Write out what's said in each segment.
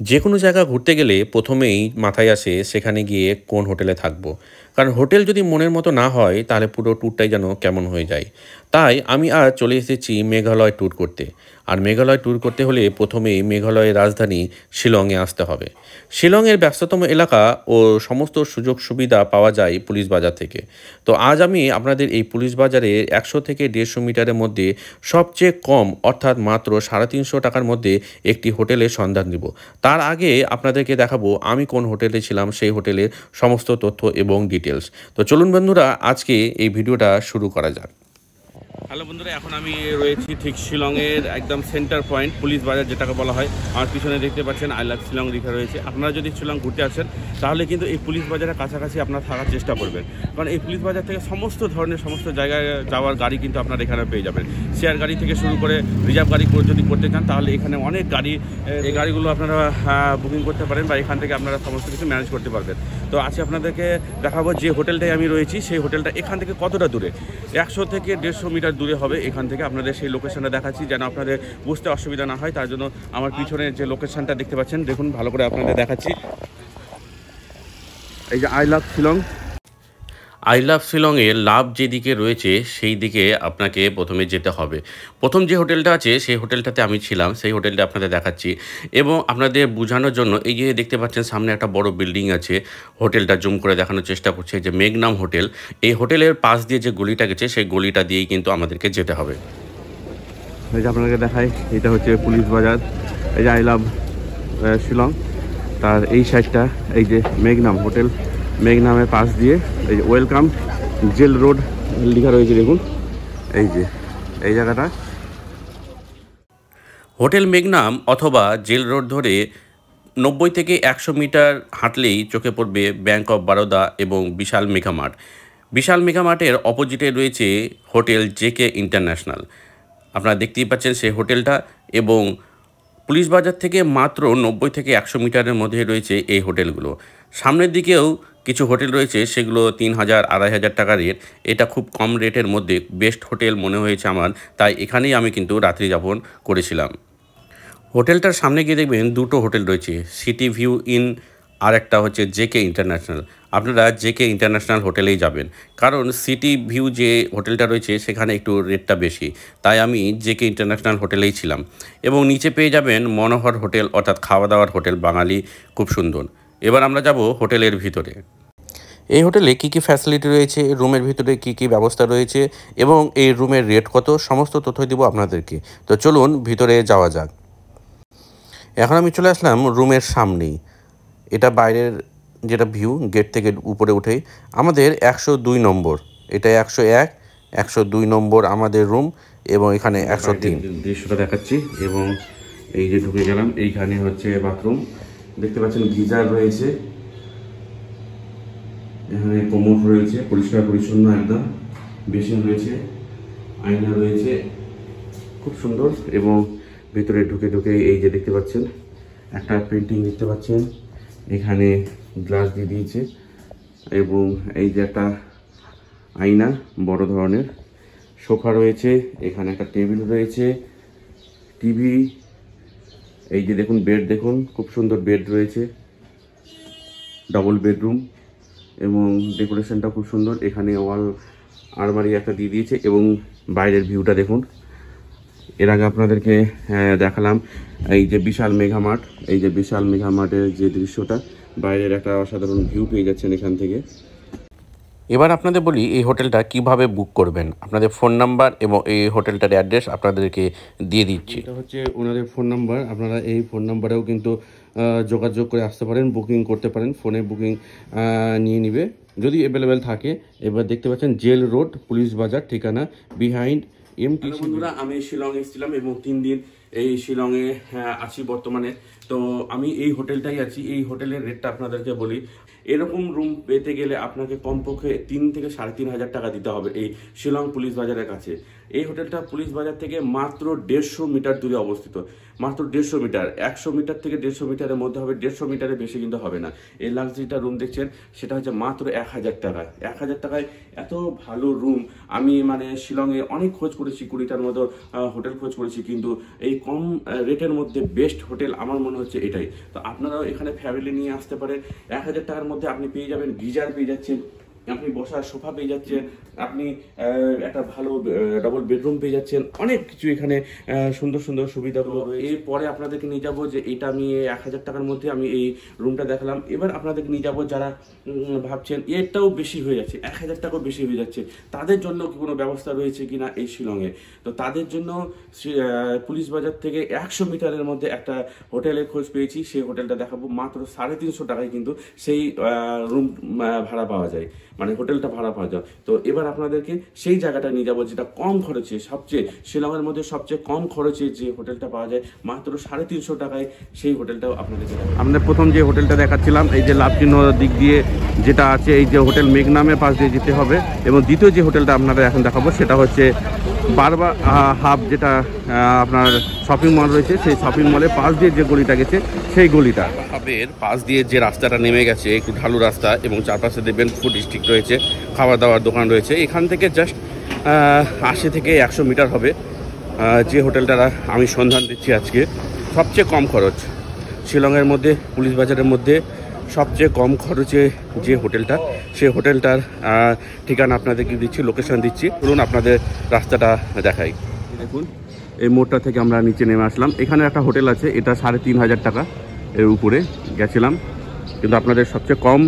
যে কোনো জায়গা ঘুরতে গেলে প্রথমেই মাথায় আসে সেখানে গিয়ে কোন হোটেলে থাকবো। কারণ হোটেল যদি মনের মতো না হয় তাহলে পুরো ট্যুরটাই যেন কেমন হয়ে যায়। তাই আমি আজ চলে এসেছি মেঘালয় ট্যুর করতে। আর মেঘালয় ট্যুর করতে হলে প্রথমেই মেঘালয়ের রাজধানী শিলংয়ে আসতে হবে। শিলংয়ের ব্যস্ততম এলাকা ও সমস্ত সুযোগ সুবিধা পাওয়া যায় পুলিশ বাজার থেকে। তো আজ আমি আপনাদের এই পুলিশ বাজারে 100 থেকে 150 মিটারের মধ্যে সবচেয়ে কম অর্থাৎ মাত্র 350 টাকার মধ্যে একটি হোটেলের সন্ধান দিব। তার আগে আপনাদেরকে দেখাবো আমি কোন হোটেলে ছিলাম, সেই হোটেলের সমস্ত তথ্য এবং ডিটেলস। তো চলুন বন্ধুরা, আজকে এই ভিডিওটা শুরু করা যাক। হ্যালো বন্ধুরা, এখন আমি রয়েছি ঠিক শিলংয়ের একদম সেন্টার পয়েন্ট পুলিশ বাজার যেটাকে বলা হয়। আমার পিছনে দেখতে পাচ্ছেন আই লাভ শিলং লেখা রয়েছে। আপনারা যদি শিলং ঘুরতে আসেন তাহলে কিন্তু এই পুলিশ বাজারের কাছাকাছি আপনারা থাকার চেষ্টা করবেন, কারণ এই পুলিশ বাজার থেকে সমস্ত ধরনের সমস্ত জায়গায় যাওয়ার গাড়ি কিন্তু আপনারা এখানে পেয়ে যাবেন। শেয়ার গাড়ি থেকে শুরু করে রিজার্ভ গাড়ি যদি করতে চান তাহলে এখানে অনেক গাড়ি, এই গাড়িগুলো আপনারা বুকিং করতে পারেন বা এখান থেকে আপনারা সমস্ত কিছু ম্যানেজ করতে পারবেন। তো আজকে আপনাদেরকে দেখাবো যে হোটেলটায় আমি রয়েছি সেই হোটেলটা এখান থেকে কতটা দূরে। 100 থেকে 150 মিটার দূরে হবে এখান থেকে। আপনাদের সেই লোকেশনটা দেখাচ্ছি যেন আপনাদের বুঝতে অসুবিধা না হয়, তার জন্য আমার পিছনে যে লোকেশনটা দেখতে পাচ্ছেন দেখুন, ভালো করে আপনাদের দেখাচ্ছি। এই যে I love Shillong. I love শিলংয়ের লাভ যেদিকে রয়েছে সেই দিকে আপনাকে প্রথমে যেতে হবে। প্রথম যে হোটেলটা আছে সেই হোটেলটাতে আমি ছিলাম, সেই হোটেলটা আপনাদের দেখাচ্ছি। এবং আপনাদের বোঝানোর জন্য এই যে দেখতে পাচ্ছেন সামনে একটা বড় বিল্ডিং আছে, হোটেলটা জুম করে দেখানোর চেষ্টা করছে যে মেঘনাম হোটেল। এই হোটেলের পাশ দিয়ে যে গলিটা গেছে সেই গলিটা দিয়েই কিন্তু আমাদেরকে যেতে হবে। এই যে আপনাকে দেখাই, এটা হচ্ছে পুলিশ বাজার। এই যে আই লাভ শিলং, তার এই সাইডটা এই যে মেঘনাম হোটেল, মেঘনামের পাশ দিয়ে এই যে ওয়েলকাম জেল রোড লেখা রয়েছে দেখুন। এই যে এই জায়গাটা হোটেল মেঘনাম অথবা জেল রোড ধরে 90 থেকে 100 মিটার হাঁটলেই চোখে পড়বে ব্যাংক অফ বরোদা এবং বিশাল মেঘামার্ট। বিশাল মেঘামার্টের অপোজিটে রয়েছে হোটেল জেকে ইন্টারন্যাশনাল। আপনারা দেখতেই পাচ্ছেন সেই হোটেলটা। এবং পুলিশ বাজার থেকে মাত্র 90 থেকে 100 মিটারের মধ্যে রয়েছে এই হোটেলগুলো। সামনের দিকেও কিছু হোটেল রয়েছে, সেগুলো 3000 2500 টাকা রেট। এটা খুব কম রেটের মধ্যে বেস্ট হোটেল মনে হয়েছে আমার, তাই এখানেই আমি কিন্তু রাত্রি যাপন করেছিলাম। হোটেলটার সামনে গিয়ে দেখবেন দুটো হোটেল রয়েছে, সিটি ভিউ ইন আর একটা হচ্ছে জেকে ইন্টারন্যাশনাল। আপনারা জেকে ইন্টারন্যাশনাল হোটেলেই যাবেন, কারণ সিটি ভিউ যে হোটেলটা রয়েছে সেখানে একটু রেটটা বেশি, তাই আমি জেকে ইন্টারন্যাশনাল হোটেলেই ছিলাম। এবং নিচে পেয়ে যাবেন মনোহর হোটেল, অর্থাৎ খাওয়া দাওয়ার হোটেল, বাঙালি, খুব সুন্দর। এবার আমরা যাব হোটেলের ভিতরে। এই হোটেলে কী কী ফ্যাসিলিটি রয়েছে, রুমের ভিতরে কী কী ব্যবস্থা রয়েছে এবং এই রুমের রেট কত, সমস্ত তথ্য দিব আপনাদেরকে। তো চলুন ভিতরে যাওয়া যাক। এখন আমি চলে আসলাম রুমের সামনেই। এটা বাইরের যেটা ভিউ, গেট থেকে উপরে উঠেই আমাদের 102 নম্বর, এটা 101, 102 নম্বর আমাদের রুম। এবং এখানে 103 দৃশ্যটা দেখাচ্ছি। এবং এই যে ঢুকে গেলাম, এইখানে হচ্ছে বাথরুম, দেখতে পাচ্ছেন গিজার রয়েছে, এখানে কোমোড রয়েছে, পরিষ্কার পরিচ্ছন্ন একদম, বেসিন রয়েছে, আয়না রয়েছে, খুব সুন্দর। এবং ভিতরে ঢুকে ঢুকে এই যে দেখতে পাচ্ছেন একটা পেন্টিং দেখতে পাচ্ছেন, এখানে গ্লাস দিয়ে দিয়েছে। এবং এই যে একটা আয়না, বড় ধরনের সোফা রয়েছে, এখানে একটা টেবিল রয়েছে, টিভি, এই যে দেখুন বেড, দেখুন খুব সুন্দর বেড রয়েছে, ডাবল বেডরুম। এবং ডেকোরেশনটা খুব সুন্দর, এখানে ওয়াল আলমারি একটা দিয়ে দিয়েছে। এবং বাইরের ভিউটা দেখুন। এর আগে আপনাদেরকে দেখালাম এই যে বিশাল মেঘামার্ট, এই যে বিশাল মেঘামার্টের যে দৃশ্যটা, বাইরের একটা অসাধারণ ভিউ পেয়ে যাচ্ছেন এখান থেকে। এবার আপনাদের বলি এই হোটেলটা কিভাবে বুক করবেন। আপনাদের ফোন নাম্বার এবং এই হোটেলটার অ্যাড্রেস আপনাদেরকে দিয়ে দিচ্ছি। এটা হচ্ছে ওনাদের ফোন নাম্বার, আপনারা এই ফোন নাম্বারেও কিন্তু যোগাযোগ করে আসতে পারেন, বুকিং করতে পারেন, ফোনে বুকিং নিয়ে নিবে যদি অ্যাভেলেবেল থাকে। এবার দেখতে পাচ্ছেন জেল রোড পুলিশ বাজার, ঠিকানা বিহাইন্ড এমটিসি। বন্ধুরা, আমি শিলং এসেছিলাম এবং 3 দিন এই শিলংয়ে আছি বর্তমানে। তো আমি এই হোটেলটাই আছি। এই হোটেলের রেটটা আপনাদেরকে বলি, এরকম রুম পেতে গেলে আপনাকে কমপক্ষে 3 থেকে 3500 টাকা দিতে হবে এই শিলং পুলিশ বাজারের কাছে। এই হোটেলটা পুলিশ বাজার থেকে মাত্র 150 মিটার দূরে অবস্থিত, মাত্র 150 মিটার। 100 মিটার থেকে 150 মিটারের মধ্যে হবে, 150 মিটারের বেশি কিন্তু হবে না। এই লাক্সারিটা রুম দেখছেন সেটা হচ্ছে মাত্র 1000 টাকায়। 1000 টাকায় এত ভালো রুম আমি মানে শিলংয়ে অনেক খোঁজ করেছি, 20টার মতো হোটেল খোঁজ করেছি, কিন্তু এই কম রেটের মধ্যে বেস্ট হোটেল আমার মনে হচ্ছে এটাই। তো আপনারাও এখানে ফ্যামিলি নিয়ে আসতে পারেন। 1000 টাকার মধ্যে আপনি পেয়ে যাবেন গিজার, পেয়ে যাচ্ছেন আপনি বসার সোফা, পেয়ে যাচ্ছেন আপনি একটা ভালো ডবল বেডরুম পেয়ে যাচ্ছেন, অনেক কিছু এখানে সুন্দর সুন্দর সুবিধাগুলো। এরপরে আপনাদেরকে নিয়ে যাবো যে এটা আমি 1000 টাকার মধ্যে আমি এই রুমটা দেখালাম। এবার আপনাদেরকে নিয়ে যাবো যারা ভাবছেন এটাও বেশি হয়ে যাচ্ছে, 1000 টাকাও বেশি হয়ে যাচ্ছে, তাদের জন্য কি কোনো ব্যবস্থা রয়েছে কিনা এই শিলংয়ে। তো তাদের জন্য পুলিশ বাজার থেকে 100 মিটারের মধ্যে একটা হোটেলের খোঁজ পেয়েছি, সেই হোটেলটা দেখাবো। মাত্র 350 টাকায় কিন্তু সেই রুম ভাড়া পাওয়া যায়, মানে হোটেলটা ভাড়া পাওয়া যায়। তো এবার আপনাদেরকে সেই জায়গাটা নিয়ে যাবো যেটা কম খরচে, সবচেয়ে শিলংয়ের মধ্যে সবচেয়ে কম খরচে যে হোটেলটা পাওয়া যায় মাত্র 350 টাকায়, সেই হোটেলটাও আপনাদেরকে আমাদের প্রথম যে হোটেলটা দেখাচ্ছিলাম এই যে লাভচিহ্ন দিক দিয়ে যেটা আছে, এই যে হোটেল মেঘনামের পাশ দিয়ে যেতে হবে। এবং দ্বিতীয় যে হোটেলটা আপনাদের এখন দেখাবো সেটা হচ্ছে বারবার হাব, যেটা আপনার শপিং মল রয়েছে, সেই শপিং মলের পাশ দিয়ে যে গলিটা গেছে সেই গলিটা, হাবের পাশ দিয়ে যে রাস্তাটা নেমে গেছে একটু ঢালু রাস্তা, এবং চারপাশে দেখবেন ফুড ডিস্ট্রিক্ট রয়েছে, খাবার দাবার দোকান রয়েছে। এখান থেকে জাস্ট 80 থেকে 100 মিটার হবে যে হোটেলটা আমি সন্ধান দিচ্ছি আজকে। সবচেয়ে কম খরচ শিলংয়ের মধ্যে, পুলিশ বাজারের মধ্যে সবচেয়ে কম খরচে যে হোটেলটা, সেই হোটেলটার ঠিকানা আপনাদেরকে দিচ্ছি, লোকেশন দিচ্ছি। চলুন আপনাদের রাস্তাটা দেখাই। দেখুন এই মোড়টা থেকে আমরা নিচে নেমে আসলাম, এখানে একটা হোটেল আছে, এটা 3500 টাকা এর উপরে গেছিলাম, কিন্তু আপনাদের সবচেয়ে কম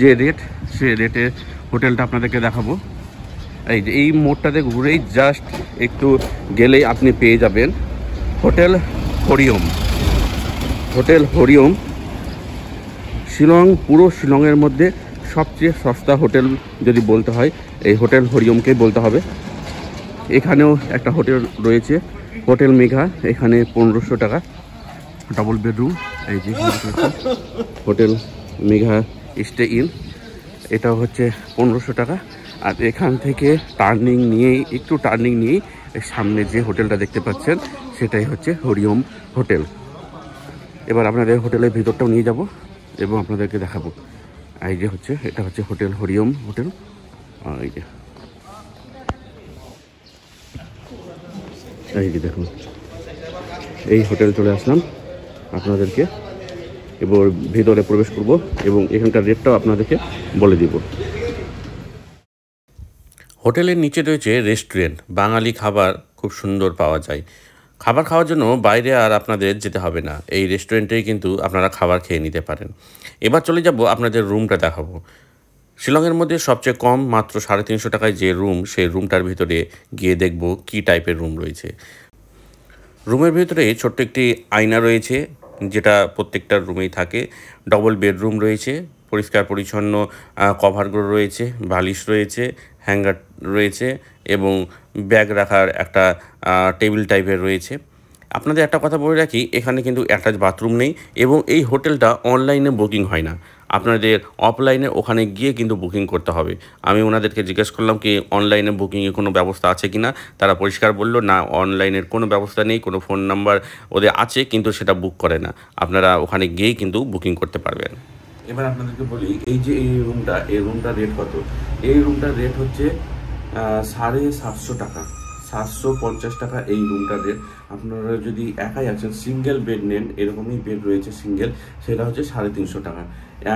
যে রেট সে রেটে হোটেলটা আপনাদেরকে দেখাবো। এই যে এই মোড়টাতে ঘুরেই জাস্ট একটু গেলেই আপনি পেয়ে যাবেন হোটেল হরিওম। হোটেল হরিওম শিলং, পুরো শিলংয়ের মধ্যে সবচেয়ে সস্তা হোটেল যদি বলতে হয় এই হোটেল হরিওমকেই বলতে হবে। এখানেও একটা হোটেল রয়েছে, হোটেল মেঘা, এখানে 1500 টাকা ডবল বেডরুম। এই যে হোটেল মেঘা স্টে ইন, এটা হচ্ছে 1500 টাকা। আর এখান থেকে টার্নিং নিয়েই, একটু টার্নিং নিয়েই সামনে যে হোটেলটা দেখতে পাচ্ছেন সেটাই হচ্ছে হরিওম হোটেল। এবার আপনাদের হোটেলের ভিতরটাও নিয়ে যাব এবং আপনাদেরকে দেখাবো। এই যে হচ্ছে, এটা হচ্ছে হোটেল হরিওম হোটেল। এই যে এই যে দেখুন এই হোটেল চলে আসলাম আপনাদেরকে, এবার ভিতরে প্রবেশ করব এবং এখানকার রেটটাও আপনাদেরকে বলে দিব। হোটেলের নিচে রয়েছে রেস্টুরেন্ট, বাঙালি খাবার খুব সুন্দর পাওয়া যায়। খাবার খাওয়ার জন্য বাইরে আর আপনাদের যেতে হবে না, এই রেস্টুরেন্টেই কিন্তু আপনারা খাবার খেয়ে নিতে পারেন। এবার চলে যাব আপনাদের রুমটা দেখাবো। শিলংয়ের মধ্যে সবচেয়ে কম মাত্র 350 টাকায় যে রুম, সেই রুমটার ভিতরে গিয়ে দেখব কি টাইপের রুম রয়েছে। রুমের ভিতরে ছোট্ট একটি আয়না রয়েছে, যেটা প্রত্যেকটা রুমেই থাকে। ডবল বেডরুম রয়েছে, পরিষ্কার পরিচ্ছন্ন কভারগুলো রয়েছে, বালিশ রয়েছে, হ্যাঙ্গার রয়েছে এবং ব্যাগ রাখার একটা টেবিল টাইপের রয়েছে। আপনাদের একটা কথা বলে রাখি, এখানে কিন্তু অ্যাটাচ বাথরুম নেই এবং এই হোটেলটা অনলাইনে বুকিং হয় না, আপনাদের অফলাইনে ওখানে গিয়ে কিন্তু বুকিং করতে হবে। আমি ওনাদেরকে জিজ্ঞেস করলাম কি অনলাইনে বুকিংয়ের কোনো ব্যবস্থা আছে কি না, তারা পরিষ্কার বলল না, অনলাইনের কোনো ব্যবস্থা নেই, কোনো ফোন নাম্বার ওদের আছে কিন্তু সেটা বুক করে না, আপনারা ওখানে গিয়েই কিন্তু বুকিং করতে পারবেন। এবার আপনাদেরকে বলি এই যে এই রুমটার রেট কত। এই রুমটার রেট হচ্ছে 750 টাকা, 750 টাকা এই রুমটার রেট। আপনারা যদি একাই আছেন, সিঙ্গেল বেড নেন, এরকমই বেড রয়েছে সিঙ্গেল, সেটা হচ্ছে 350 টাকা।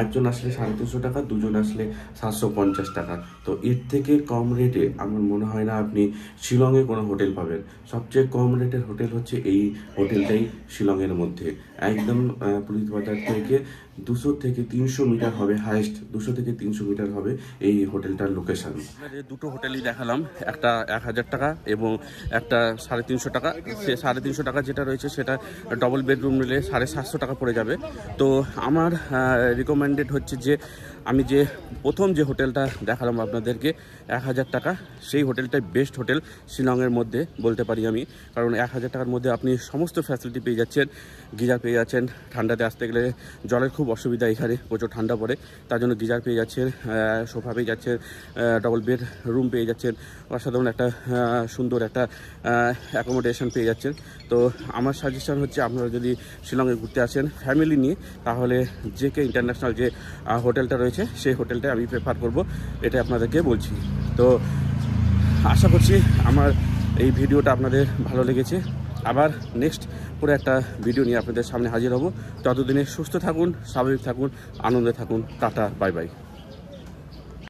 একজন আসলে 350 টাকা, দুজন আসলে 750 টাকা। তো এর থেকে কম রেটে আমার মনে হয় না আপনি শিলংয়ে কোনো হোটেল পাবেন। সবচেয়ে কম রেটের হোটেল হচ্ছে এই হোটেলটাই শিলংয়ের মধ্যে, একদম পুলিশ বাজার থেকে 200 থেকে 300 মিটার হবে, হাইস্ট 200 থেকে 300 মিটার হবে এই হোটেলটার লোকেশন। দুটো হোটেলই দেখালাম, একটা 1000 টাকা এবং একটা 350 টাকা। সে 350 টাকা যেটা রয়েছে সেটা ডবল বেডরুম নিলে 750 টাকা পড়ে যাবে। তো আমার রিকমেন্ডেড হচ্ছে যে আমি যে প্রথম যে হোটেলটা দেখালাম আপনাদেরকে 1000 টাকা, সেই হোটেলটাই বেস্ট হোটেল শিলংয়ের মধ্যে বলতে পারি আমি। কারণ 1000 টাকার মধ্যে আপনি সমস্ত ফ্যাসিলিটি পেয়ে যাচ্ছেন, গিজার পেয়ে যাচ্ছেন, ঠান্ডাতে আসতে গেলে জলের খুব অসুবিধা, এখানে প্রচুর ঠান্ডা পড়ে, তার জন্য গিজার পেয়ে যাচ্ছেন, সোফা পেয়ে যাচ্ছেন, ডবল বেড রুম পেয়ে যাচ্ছেন, অসাধারণ একটা সুন্দর একটা অ্যাকোমোডেশন পেয়ে যাচ্ছেন। তো আমার সাজেশন হচ্ছে আপনারা যদি শিলংয়ে ঘুরতে আসেন ফ্যামিলি নিয়ে, তাহলে জেকে ইন্টারন্যাশনাল যে হোটেলটা রয়েছে সেই হোটেলটা আমি প্রেফার করব, এটা আপনাদেরকে বলছি। তো আশা করছি আমার এই ভিডিওটা আপনাদের ভালো লেগেছে। আবার নেক্সট পুরো একটা ভিডিও নিয়ে আপনাদের সামনে হাজির হব। ততদিনে সুস্থ থাকুন, স্বাভাবিক থাকুন, আনন্দে থাকুন। Tata, bye bye.